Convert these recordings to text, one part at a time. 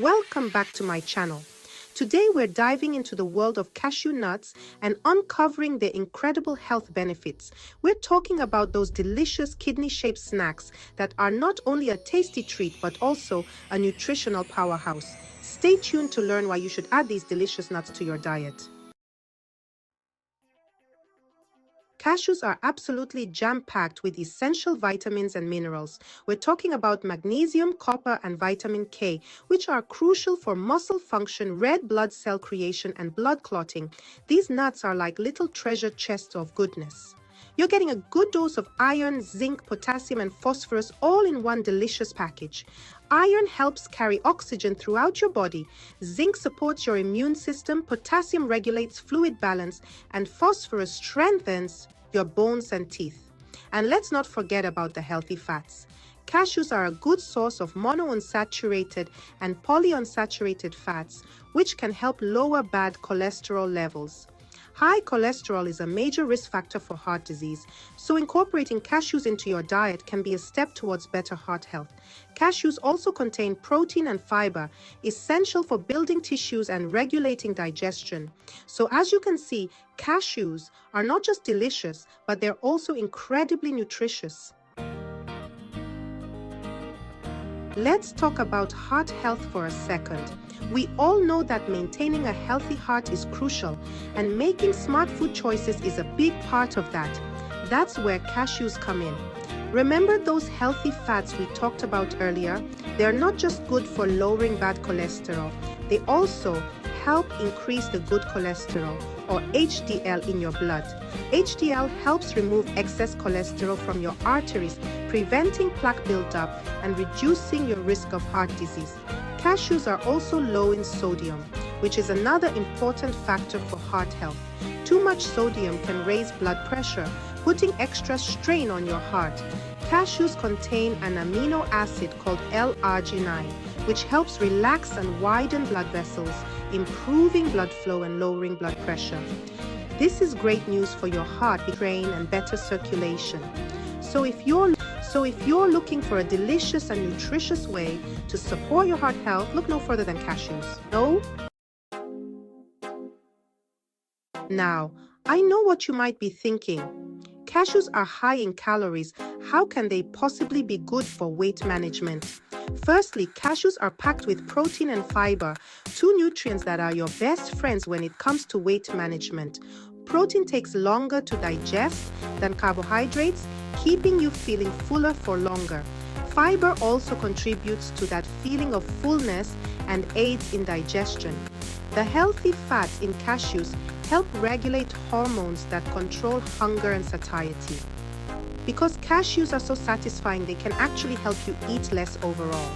Welcome back to my channel. Today we're diving into the world of cashew nuts and uncovering their incredible health benefits. We're talking about those delicious kidney-shaped snacks that are not only a tasty treat but also a nutritional powerhouse. Stay tuned to learn why you should add these delicious nuts to your diet. Cashews are absolutely jam-packed with essential vitamins and minerals. We're talking about magnesium, copper, and vitamin K, which are crucial for muscle function, red blood cell creation, and blood clotting. These nuts are like little treasure chests of goodness. You're getting a good dose of iron, zinc, potassium, and phosphorus all in one delicious package. Iron helps carry oxygen throughout your body. Zinc supports your immune system, potassium regulates fluid balance, and phosphorus strengthens your bones and teeth. And let's not forget about the healthy fats. Cashews are a good source of monounsaturated and polyunsaturated fats, which can help lower bad cholesterol levels. High cholesterol is a major risk factor for heart disease, so incorporating cashews into your diet can be a step towards better heart health. Cashews also contain protein and fiber, essential for building tissues and regulating digestion. So as you can see, cashews are not just delicious, but they're also incredibly nutritious. Let's talk about heart health for a second. We all know that maintaining a healthy heart is crucial, and making smart food choices is a big part of that. That's where cashews come in. Remember those healthy fats we talked about earlier? They're not just good for lowering bad cholesterol, they also help increase the good cholesterol, or HDL, in your blood. HDL helps remove excess cholesterol from your arteries, preventing plaque buildup and reducing your risk of heart disease. Cashews are also low in sodium, which is another important factor for heart health. Too much sodium can raise blood pressure, putting extra strain on your heart. Cashews contain an amino acid called L-arginine, which helps relax and widen blood vessels, improving blood flow and lowering blood pressure. This is great news for your heart, brain, and better circulation. So if you're looking for a delicious and nutritious way to support your heart health, look no further than cashews. No? Now, I know what you might be thinking. Cashews are high in calories. How can they possibly be good for weight management? Firstly, cashews are packed with protein and fiber, two nutrients that are your best friends when it comes to weight management. Protein takes longer to digest than carbohydrates, keeping you feeling fuller for longer. Fiber also contributes to that feeling of fullness and aids in digestion. The healthy fats in cashews help regulate hormones that control hunger and satiety. Because cashews are so satisfying, they can actually help you eat less overall.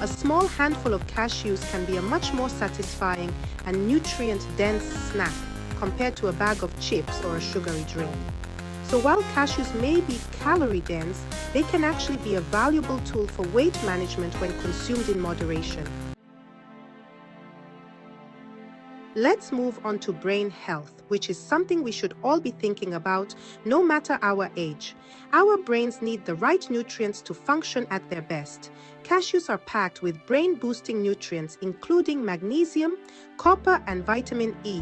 A small handful of cashews can be a much more satisfying and nutrient-dense snack compared to a bag of chips or a sugary drink. So while cashews may be calorie-dense, they can actually be a valuable tool for weight management when consumed in moderation. Let's move on to brain health, which is something we should all be thinking about no matter our age. Our brains need the right nutrients to function at their best. Cashews are packed with brain-boosting nutrients including magnesium, copper, and vitamin E.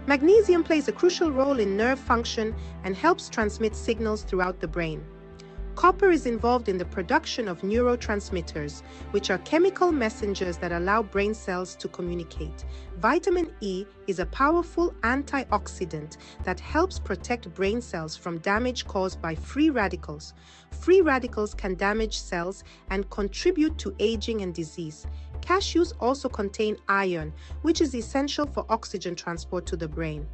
Magnesium plays a crucial role in nerve function and helps transmit signals throughout the brain. Copper is involved in the production of neurotransmitters, which are chemical messengers that allow brain cells to communicate. Vitamin E is a powerful antioxidant that helps protect brain cells from damage caused by free radicals. Free radicals can damage cells and contribute to aging and disease. Cashews also contain iron, which is essential for oxygen transport to the brain.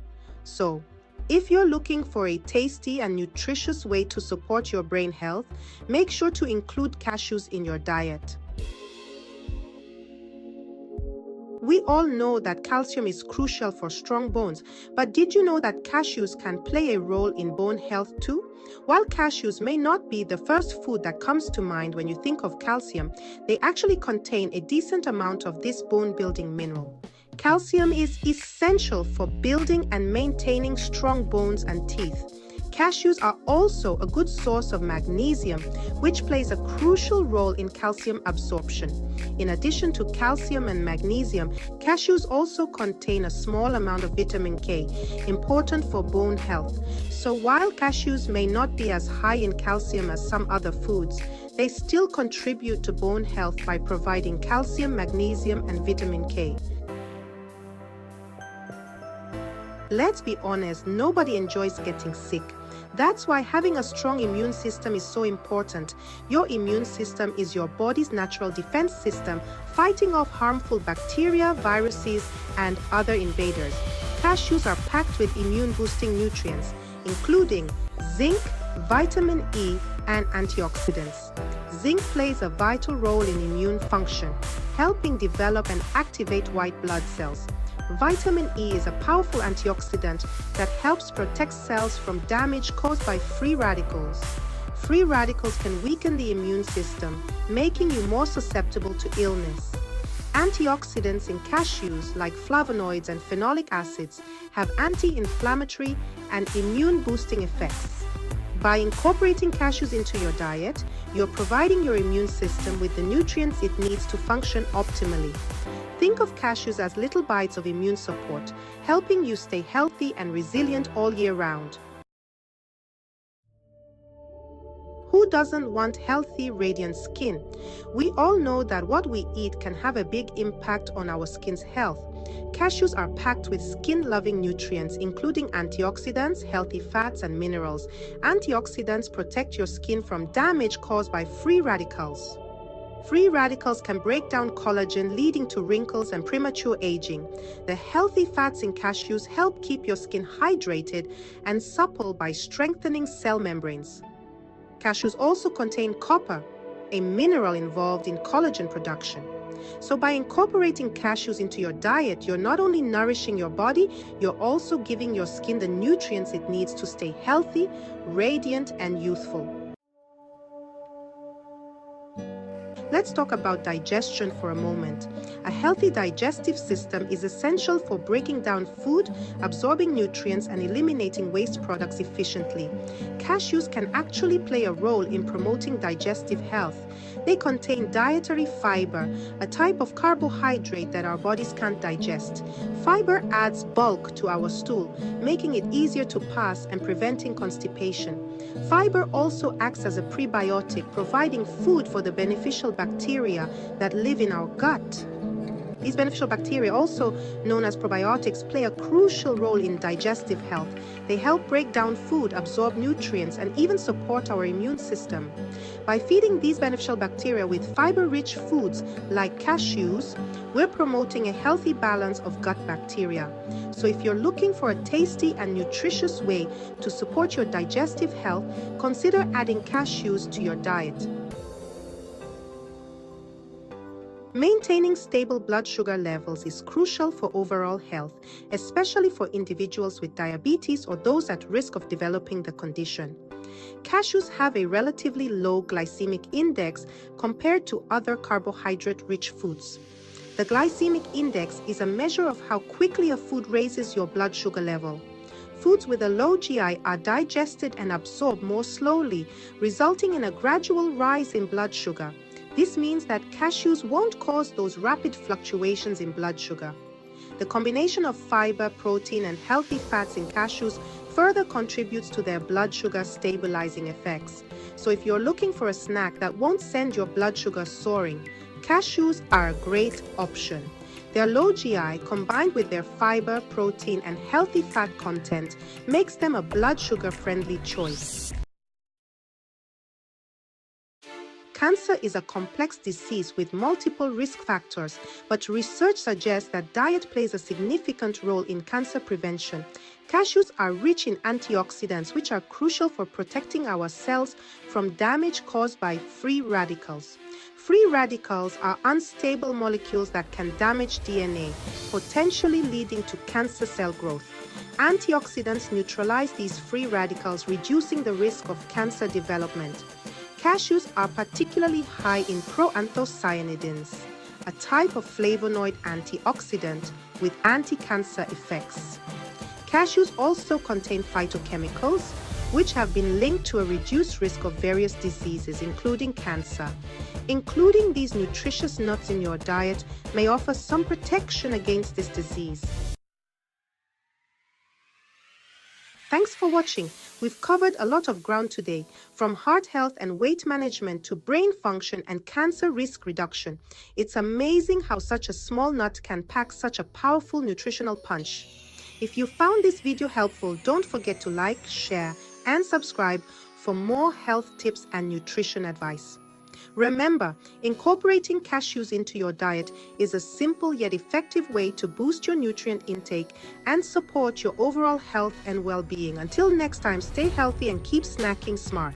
So, if you're looking for a tasty and nutritious way to support your brain health, make sure to include cashews in your diet. We all know that calcium is crucial for strong bones, but did you know that cashews can play a role in bone health too? While cashews may not be the first food that comes to mind when you think of calcium, they actually contain a decent amount of this bone-building mineral. Calcium is essential for building and maintaining strong bones and teeth. Cashews are also a good source of magnesium, which plays a crucial role in calcium absorption. In addition to calcium and magnesium, cashews also contain a small amount of vitamin K, important for bone health. So while cashews may not be as high in calcium as some other foods, they still contribute to bone health by providing calcium, magnesium, and vitamin K. Let's be honest, nobody enjoys getting sick. That's why having a strong immune system is so important. Your immune system is your body's natural defense system, fighting off harmful bacteria, viruses, and other invaders. Cashews are packed with immune-boosting nutrients, including zinc, vitamin E, and antioxidants. Zinc plays a vital role in immune function, helping develop and activate white blood cells. Vitamin E is a powerful antioxidant that helps protect cells from damage caused by free radicals. Free radicals can weaken the immune system, making you more susceptible to illness. Antioxidants in cashews, like flavonoids and phenolic acids, have anti-inflammatory and immune-boosting effects. By incorporating cashews into your diet, you're providing your immune system with the nutrients it needs to function optimally. Think of cashews as little bites of immune support, helping you stay healthy and resilient all year round. Who doesn't want healthy, radiant skin? We all know that what we eat can have a big impact on our skin's health. Cashews are packed with skin-loving nutrients, including antioxidants, healthy fats, and minerals. Antioxidants protect your skin from damage caused by free radicals. Free radicals can break down collagen, leading to wrinkles and premature aging. The healthy fats in cashews help keep your skin hydrated and supple by strengthening cell membranes. Cashews also contain copper, a mineral involved in collagen production. So by incorporating cashews into your diet, you're not only nourishing your body, you're also giving your skin the nutrients it needs to stay healthy, radiant, and youthful. Let's talk about digestion for a moment. A healthy digestive system is essential for breaking down food, absorbing nutrients, and eliminating waste products efficiently. Cashews can actually play a role in promoting digestive health. They contain dietary fiber, a type of carbohydrate that our bodies can't digest. Fiber adds bulk to our stool, making it easier to pass and preventing constipation. Fiber also acts as a prebiotic, providing food for the beneficial bacteria that live in our gut. These beneficial bacteria, also known as probiotics, play a crucial role in digestive health. They help break down food, absorb nutrients, and even support our immune system. By feeding these beneficial bacteria with fiber-rich foods like cashews, we're promoting a healthy balance of gut bacteria. So if you're looking for a tasty and nutritious way to support your digestive health, consider adding cashews to your diet. Maintaining stable blood sugar levels is crucial for overall health, especially for individuals with diabetes or those at risk of developing the condition. Cashews have a relatively low glycemic index compared to other carbohydrate-rich foods. The glycemic index is a measure of how quickly a food raises your blood sugar level. Foods with a low GI are digested and absorbed more slowly, resulting in a gradual rise in blood sugar. This means that cashews won't cause those rapid fluctuations in blood sugar. The combination of fiber, protein, and healthy fats in cashews further contributes to their blood sugar stabilizing effects. So if you're looking for a snack that won't send your blood sugar soaring, cashews are a great option. Their low GI, combined with their fiber, protein, and healthy fat content, makes them a blood sugar-friendly choice. Cancer is a complex disease with multiple risk factors, but research suggests that diet plays a significant role in cancer prevention. Cashews are rich in antioxidants, which are crucial for protecting our cells from damage caused by free radicals. Free radicals are unstable molecules that can damage DNA, potentially leading to cancer cell growth. Antioxidants neutralize these free radicals, reducing the risk of cancer development. Cashews are particularly high in proanthocyanidins, a type of flavonoid antioxidant with anti-cancer effects. Cashews also contain phytochemicals, which have been linked to a reduced risk of various diseases, including cancer. Including these nutritious nuts in your diet may offer some protection against this disease. Thanks for watching. We've covered a lot of ground today, from heart health and weight management to brain function and cancer risk reduction. It's amazing how such a small nut can pack such a powerful nutritional punch. If you found this video helpful, don't forget to like, share, and subscribe for more health tips and nutrition advice. Remember, incorporating cashews into your diet is a simple yet effective way to boost your nutrient intake and support your overall health and well-being. Until next time, stay healthy and keep snacking smart.